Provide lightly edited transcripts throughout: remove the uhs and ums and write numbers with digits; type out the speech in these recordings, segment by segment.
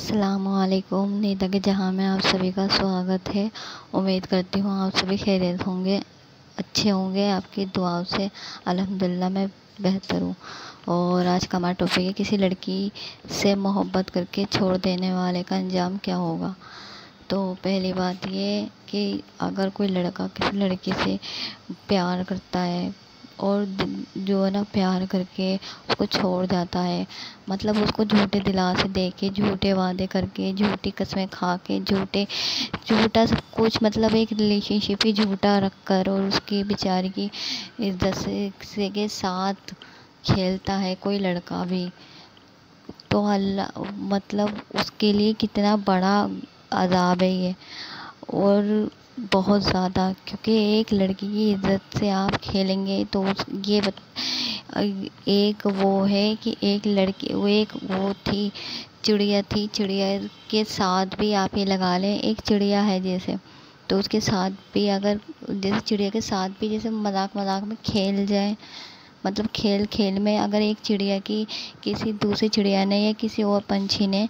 السلام علیکم۔ نیتا کے جہاں میں آپ سبھی کا سواگت ہے۔ امید کرتی ہوں آپ سبھی خیریت ہوں گے، اچھے ہوں گے۔ آپ کی دعاؤں سے الحمدللہ میں بہتر ہوں۔ اور آج کا ہمارا ٹاپک ہے کسی لڑکی سے محبت کر کے چھوڑ دینے والے کا انجام کیا ہوگا۔ تو پہلی بات یہ کہ اگر کوئی لڑکا کسی لڑکی سے پیار کرتا ہے اور جو ہے نا پیار کر کے اس کو چھوڑ جاتا ہے، مطلب اس کو جھوٹے دلاسے دے کے، جھوٹے وعدے کر کے، جھوٹی قسمیں کھا کے، جھوٹا سب کچھ، مطلب ایک ریلیشن شپ ہی جھوٹا رکھ کر اور اس کی بیچاری کی عزت سے کے ساتھ کھیلتا ہے کوئی لڑکا بھی، تو اللہ مطلب اس کے لیے کتنا بڑا عذاب ہے یہ، اور بہت زیادہ، کیونکہ ایک لڑکی کی عزت سے آپ کھیلیں گے تو ایک وہ ہے کہ ایک لڑکی وہ تھی چڑیا کے ساتھ بھی آپ یہ لگا لیں، ایک چڑیا ہے جیسے، تو اس کے ساتھ بھی اگر جیسے چڑیا کے ساتھ بھی جیسے مذاق میں کھیل جائے، مطلب کھیل میں اگر ایک چڑیا کی کسی دوسری چڑیا نے یا کسی اور پنچھی نے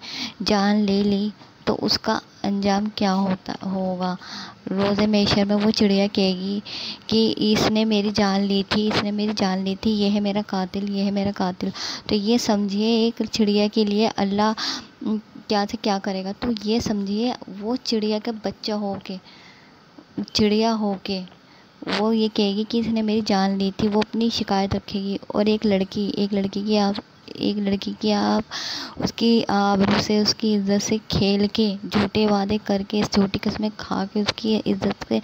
جان لے لی تو اس کا انجام کیا ہوگا۔ روز محشر میں وہ چڑیا کہے گی کہ اس نے میری جان لی تھی، یہ ہے میرا قاتل۔ تو یہ سمجھیے ایک چڑیا کے لیے اللہ کیا سے کیا کرے گا۔ تو یہ سمجھیے وہ چڑیا کا بچہ چڑیا ہو کے وہ یہ کہے گی کہ اس نے میری جان لی تھی، وہ اپنی شکایت رکھے گی۔ اور ایک لڑکی کی آپ اس کی آبرو سے، اس کی عزت سے کھیل کے، جھوٹے وعدے کر کے، جھوٹی قسمیں کھا کے، اس کی عزت سے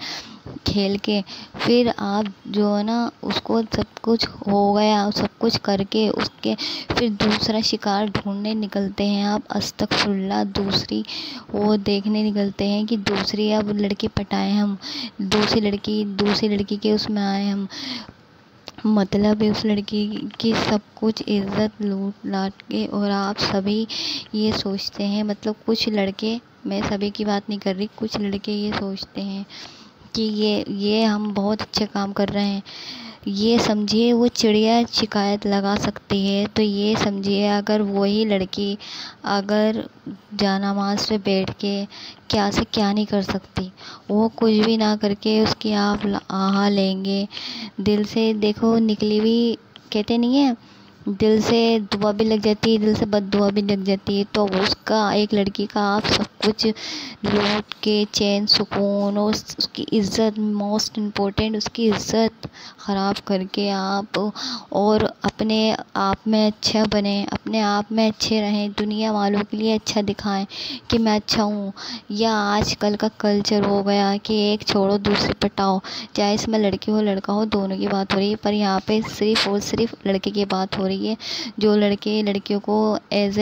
کھیل کے، پھر آپ جو ہے نا اس کو سب کچھ ہو گیا، سب کچھ کر کے اس کے پھر دوسرا شکار ڈھونڈنے نکلتے ہیں آپ، استغفراللہ، دوسری وہ دیکھنے نکلتے ہیں کہ دوسری اب لڑکی پٹائیں ہم، دوسری لڑکی کے اس میں آئے ہم، مطلب اس لڑکی کی سب کچھ عزت لوٹ لاٹ کے۔ اور آپ سبھی یہ سوچتے ہیں، مطلب کچھ لڑکے، میں سبھی کی بات نہیں کر رہی، کچھ لڑکے یہ سوچتے ہیں کہ یہ ہم بہت اچھے کام کر رہے ہیں، یہ سمجھیے وہ چڑیا شکایت لگا سکتی ہے، تو یہ سمجھیے اگر وہی لڑکی اگر جانماز پہ بیٹھ کے کیا سے کیا نہیں کر سکتی، وہ کچھ بھی نہ کر کے اس کی آپ آہا لیں گے، دل سے دیکھو نکلی ہوئی، کہتے نہیں ہیں دل سے دعا بھی لگ جاتی ہے، دل سے بد دعا بھی لگ جاتی ہے، تو اس کا ایک لڑکی کا آپ سب کچھ لوٹ کے چین سکون اور اس کی عزت، موسٹ امپورٹنٹ اس کی عزت خراب کر کے آپ اور اپنے آپ میں اچھا بنیں، اپنے آپ میں اچھے رہیں، دنیا والوں کے لیے اچھا دکھائیں کہ میں اچھا ہوں۔ یا آج کل کا کلچر ہو گیا کہ ایک چھوڑو دوسری پٹاؤ، چاہے اس میں لڑکی ہو لڑکا ہو، دونوں کی بات ہو رہی ہے، پر یہاں پہ صرف اور صرف لڑکے کی بات ہو رہی ہے، جو لڑکے لڑکیوں کو ایز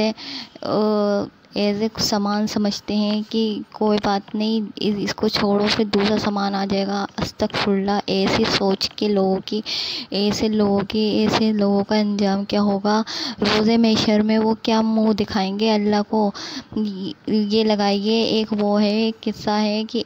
اے سامان سمجھتے ہیں کہ کوئی بات نہیں اس کو چھوڑو پھر دوسرا سامان آ جائے گا، استغفراللہ، ایسی سوچ کے ایسے لوگوں کا انجام کیا ہوگا۔ روز محشر میں وہ کیا منہ دکھائیں گے اللہ کو۔ یہ لگائیے ایک وہ ہے، ایک قصہ ہے کہ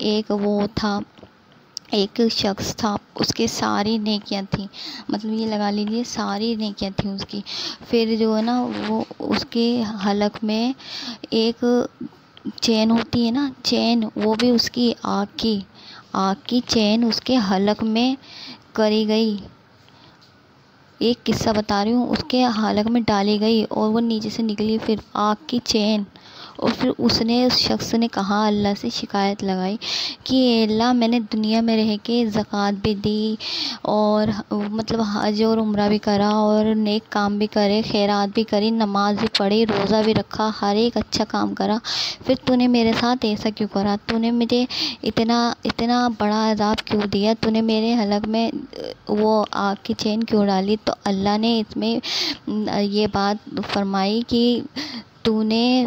ایک شخص تھا، اس کے ساری نیکیاں تھیں، مطلب یہ لگا لیجیے ساری نیکیاں تھیں اس کی، پھر جو ہے نا وہ اس کے حلق میں ایک چین ہوتی ہے نا، چین، وہ بھی اس کی آنکھ کی چین اس کے حلق میں کری گئی، ایک قصہ بتا رہی ہوں، اس کے حلق میں ڈالی گئی اور وہ نیچے سے نکلی پھر آنکھ کی چین، اور پھر اس شخص نے کہا، اللہ سے شکایت لگائی کہ اے اللہ، میں نے دنیا میں رہ کے زکوٰۃ بھی دی اور مطلب حج اور عمرہ بھی کرا اور نیک کام بھی کرے، خیرات بھی کری، نماز بھی پڑھی، روزہ بھی رکھا، ہر ایک اچھا کام کرا، پھر تو نے میرے ساتھ ایسا کیوں کرا، تو نے مجھے اتنا بڑا عذاب کیوں دیا، تو نے میرے حلق میں وہ آنکھ کی چین کیوں ڈالی۔ تو اللہ نے اس میں یہ بات فرمائی کہ تو نے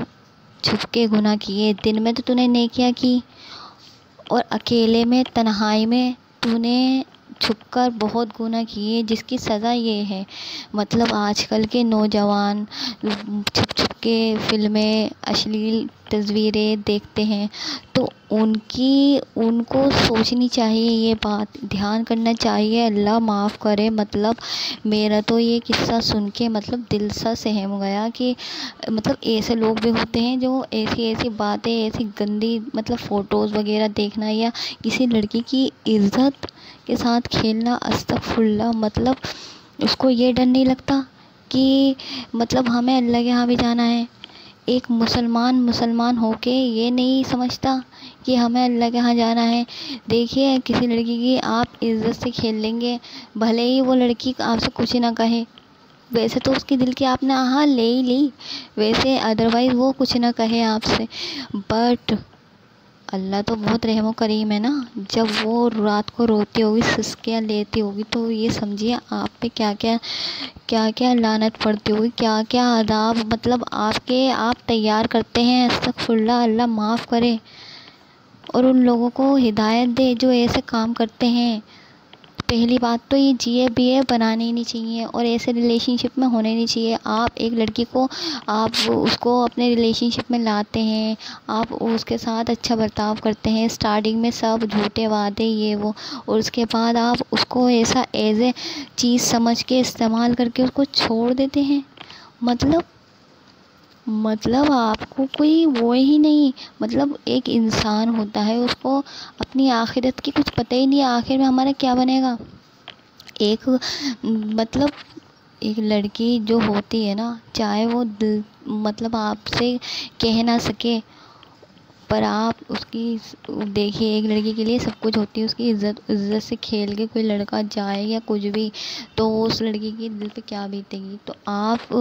چھپ کے گناہ کیے، دن میں تو نے نیکیاں کی اور اکیلے میں تنہائی میں تو نے چھپ کر بہت گناہ کیے، جس کی سزا یہ ہے۔ مطلب آج کل کے نوجوان چھپ کے فلمیں اشلیل تصویریں دیکھتے ہیں، تو ان کو سوچنی چاہیے، یہ بات دھیان کرنا چاہیے۔ اللہ معاف کرے، مطلب میرا تو یہ قصہ سن کے مطلب دل سا سہم گیا کہ مطلب ایسے لوگ بھی ہوتے ہیں جو ایسی باتیں، ایسی گندی مطلب فوٹوز وغیرہ دیکھنا یا کسی لڑکی کی عزت کے ساتھ کھیلنا، استغفر اللہ۔ مطلب اس کو یہ ڈر نہیں لگتا کہ مطلب ہمیں اللہ کے ہاں بھی جانا ہے۔ ایک مسلمان ہو کے یہ نہیں سمجھتا کہ ہمیں اللہ کے ہاں جانا ہے۔ دیکھیے کسی لڑکی کی آپ عزت سے کھیل لیں گے، بھلے ہی وہ لڑکی آپ سے کچھ نہ کہے، ویسے تو اس کے دل کی آپ نے ہاں لے ہی لی، ویسے ادروائز وہ کچھ نہ کہے آپ سے، بٹ اللہ تو بہت رحم و کریم ہے نا۔ جب وہ رات کو روتی ہوگی، سسکیاں لیتی ہوگی، تو یہ سمجھیے آپ پہ کیا کیا لعنت پڑتی ہوگی، کیا کیا عذاب مطلب آپ تیار کرتے ہیں۔ استغفر اللہ، اللہ معاف کرے اور ان لوگوں کو ہدایت دے جو ایسے کام کرتے ہیں۔ پہلی بات تو یہ جیے بیے بنانے ہی نہیں چاہیے اور ایسے ریلیشن شپ میں ہونے نہیں چاہیے۔ آپ ایک لڑکی کو آپ اس کو اپنے ریلیشن شپ میں لاتے ہیں، آپ اس کے ساتھ اچھا برتاؤ کرتے ہیں، اسٹارٹنگ میں سب جھوٹے وعدے یہ وہ، اور اس کے بعد آپ اس کو ایسا ایز اے چیز سمجھ کے استعمال کر کے اس کو چھوڑ دیتے ہیں۔ مطلب آپ کو کوئی وہ ہی نہیں، مطلب ایک انسان ہوتا ہے، اس کو اپنی آخرت کی کچھ پتہ ہی نہیں، آخر میں ہمارا کیا بنے گا۔ مطلب ایک لڑکی جو ہوتی ہے نا، چاہے وہ مطلب آپ سے کہہ نہ سکے، پر آپ اس کی دیکھیے، ایک لڑکی کے لیے سب کچھ ہوتی ہے، اس کی عزت سے کھیل کے کوئی لڑکا جائے یا کچھ بھی، تو اس لڑکی کی دل پہ کیا بیتے گی۔ تو آپ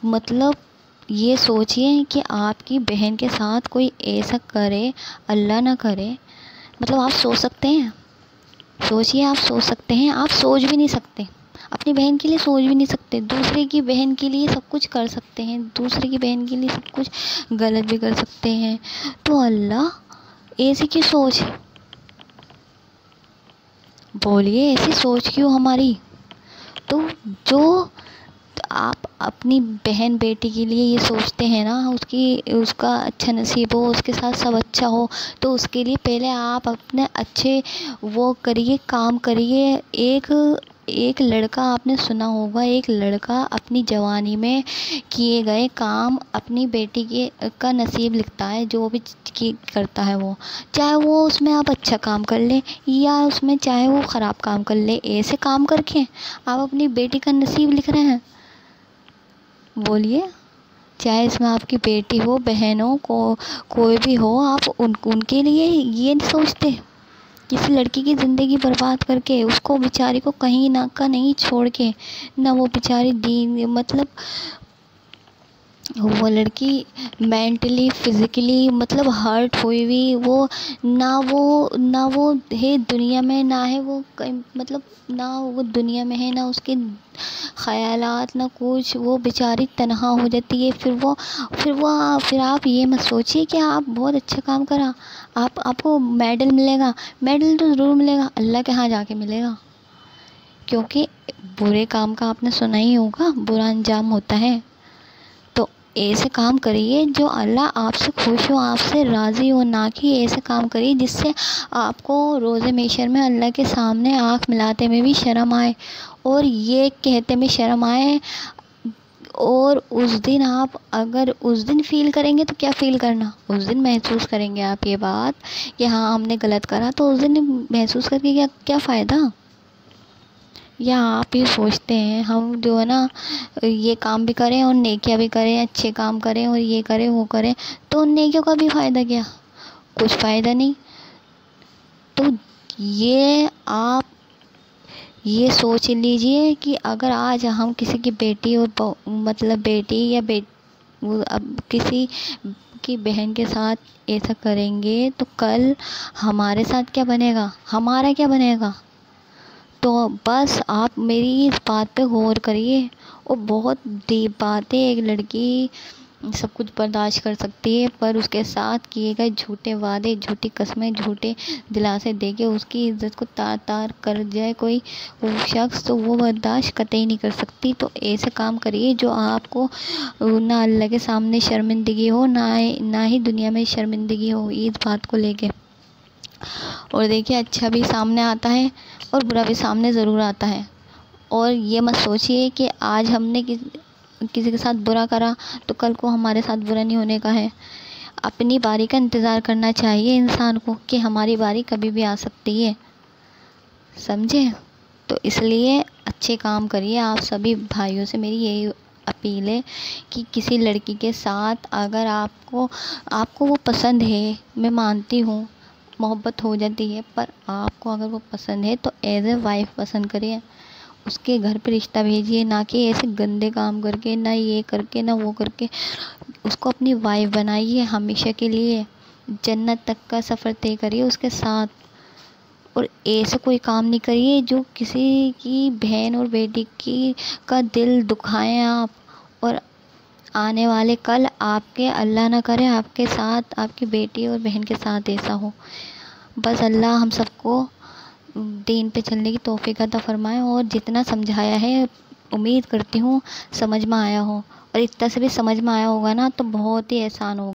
مطلب یہ سوچیے کہ آپ کی بہن کے ساتھ کوئی ایسا کرے، اللہ نہ کرے، مطلب آپ سوچ سکتے ہیں؟ سوچیے، آپ سوچ سکتے ہیں؟ آپ سوچ بھی نہیں سکتے، اپنی بہن کے لیے سوچ بھی نہیں سکتے، دوسرے کی بہن کے لیے سب کچھ کر سکتے ہیں، دوسرے کی بہن کے لیے سب کچھ غلط بھی کر سکتے ہیں۔ تو اللہ ایسی کی سوچ، بولیے ایسی سوچ کیوں ہماری؟ تو جو آپ اپنی بہن بیٹی کے لیے یہ سوچتے ہیں نا، اس کا اچھا نصیب ہو، اس کے ساتھ سب اچھا ہو، تو اس کے لیے پہلے آپ اپنے اچھے وہ کریے، کام کریے۔ ایک لڑکا، آپ نے سنا ہوگا، ایک لڑکا اپنی جوانی میں کیے گئے کام اپنی بیٹی کا نصیب لکھتا ہے، جو بھی کرتا ہے وہ، چاہے وہ اس میں آپ اچھا کام کر لیں یا اس میں چاہے وہ خراب کام کر لیں، ایسے کام کر کے آپ اپنی بیٹی کا نصیب لکھ رہے ہیں۔ بولیے، چاہے اس میں آپ کی بیٹی ہو، بہن ہو، کوئی بھی ہو، آپ ان کے لیے یہ نہیں سوچتے؟ کسی لڑکی کی زندگی برباد کر کے، اس کو بیچاری کو کہیں نہ کا نہیں چھوڑ کے، نہ وہ بیچاری مطلب وہ لڑکی مینٹلی فزیکلی مطلب ہرٹ ہوئی ہوئی، وہ نہ وہ ہے دنیا میں، نہ ہے وہ مطلب نہ وہ دنیا میں ہے، نہ اس کے خیالات، نہ کچھ، وہ بیچاری تنہا ہو جاتی ہے۔ پھر آپ یہ مت سوچیے کہ آپ بہت اچھا کام کرا، آپ کو میڈل ملے گا، میڈل تو ضرور ملے گا، اللہ کے ہاں جا کے ملے گا، کیونکہ برے کام کا آپ نے سنا ہی ہوگا، برا انجام ہوتا ہے۔ تو ایسے کام کریے جو اللہ آپ سے خوش ہو، آپ سے راضی ہو، نہ کہ ایسے کام کریے جس سے آپ کو روز محشر میں اللہ کے سامنے آنکھ ملاتے میں بھی شرم آئے، اور یہ کہتے میں شرم آئے، اور اس دن آپ اگر اس دن فیل کریں گے تو کیا فیل کرنا، اس دن محسوس کریں گے آپ یہ بات کہ ہاں ہم نے غلط کرا، تو اس دن محسوس کر کے کیا فائدہ؟ یا آپ یہ سوچتے ہیں ہم جو ہے نا یہ کام بھی کریں اور نیکیاں بھی کریں، اچھے کام کریں اور یہ کریں وہ کریں، تو ان نیکیوں کا بھی فائدہ کیا؟ کچھ فائدہ نہیں۔ تو یہ آپ یہ سوچ لیجئے کہ اگر آج ہم کسی کی بیٹی اور مطلب بیٹی یا کسی کی بہن کے ساتھ ایسا کریں گے، تو کل ہمارے ساتھ کیا بنے گا، ہمارا کیا بنے گا؟ تو بس آپ میری اس بات پہ غور کریے۔ اور بہت ڈیپ بات ہے، ایک لڑکی سب کچھ برداشت کر سکتی ہے، پر اس کے ساتھ کیے گئے جھوٹے وعدے، جھوٹی قسمیں، جھوٹے دلاسے دے کے اس کی عزت کو تار تار کر جائے کوئی شخص، تو وہ برداشت قطعی نہیں کر سکتی۔ تو ایسے کام کریے جو آپ کو نہ اللہ کے سامنے شرمندگی ہو، نہ ہی دنیا میں شرمندگی ہو اس بات کو لے کے۔ اور دیکھیے اچھا بھی سامنے آتا ہے اور برا بھی سامنے ضرور آتا ہے، اور یہ مت سوچیے کہ آج ہم نے کسی کے ساتھ برا کرا تو کل کو ہمارے ساتھ برا نہیں ہونے کا ہے۔ اپنی باری کا انتظار کرنا چاہیے انسان کو کہ ہماری باری کبھی بھی آ سکتی ہے، سمجھے؟ تو اس لیے اچھے کام کریے۔ آپ سبھی بھائیوں سے میری یہی اپیل ہے کہ کسی لڑکی کے ساتھ اگر آپ کو وہ پسند ہے، میں مانتی ہوں محبت ہو جاتی ہے، پر آپ کو اگر وہ پسند ہے تو ایز اے وائف پسند کریے، اس کے گھر پہ رشتہ بھیجیے، نہ کہ ایسے گندے کام کر کے، نہ یہ کر کے، نہ وہ کر کے۔ اس کو اپنی وائف بنائیے ہمیشہ کے لیے، جنت تک کا سفر طے کریے اس کے ساتھ، اور ایسے کوئی کام نہیں کریے جو کسی کی بہن اور بیٹی کا دل دکھائیں آپ، اور آنے والے کل آپ کے اللہ نہ کرے آپ کے ساتھ، آپ کی بیٹی اور بہن کے ساتھ ایسا ہو۔ بس اللہ ہم سب کو دین پہ چلنے کی توفیق عطا فرمائے، اور جتنا سمجھایا ہے امید کرتی ہوں سمجھ میں آیا ہو، اور اتنا سے بھی سمجھ میں آیا ہوگا نا تو بہت ہی احسان ہوگا۔